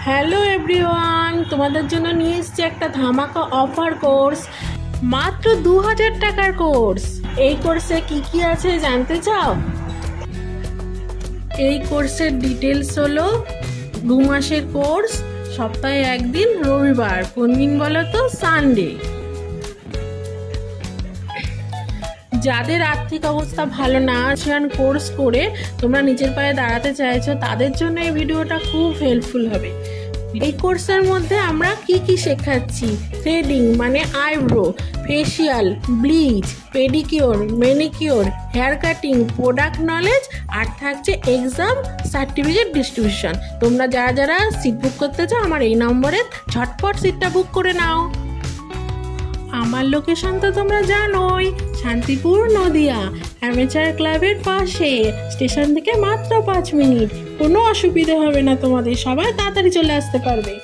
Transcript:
Hello everyone, তোমাদের জন্য নিয়ে এসেছি একটা ধামাকা অফার কোর্স। মাত্র 2000 টাকার কোর্স। এই কোর্সে কি কি আছে জানতে চাও? এই কোর্সের ডিটেলস হলো 2 মাসের কোর্স, সপ্তাহে একদিন রবিবার। কোন দিন বলো তো? সানডে। যাদের আর্থিক অবস্থা ভালো না আছে, কোর্স করে তোমরা নিজের পায়ে দাঁড়াতে চাইছো, তাদের জন্য এই ভিডিওটা খুব হেল্পফুল হবে। এই কোর্সের মধ্যে আমরা কি কি শেখাচ্ছি: থ্রেডিং মানে eyebrow, facial, bleach, pedicure, manicure, hair cutting, product knowledge, আর থাকছে এক্সাম সার্টিফিকেট ডিস্ট্রিবিউশন। তোমরা যারা যারা সিট বুক করতে চাও, আমার এই নম্বরে ঝটপট সিটটা বুক করে নাও। আমার লোকেশন তো তোমরা জানোই, শান্তিপুর, নদিয়া, অ্যামেচার ক্লাবের পাশে। স্টেশন থেকে মাত্র 5 মিনিট। কোনো অসুবিধে হবে না তোমাদের, সবাই তাড়াতাড়ি চলে আসতে পারবে।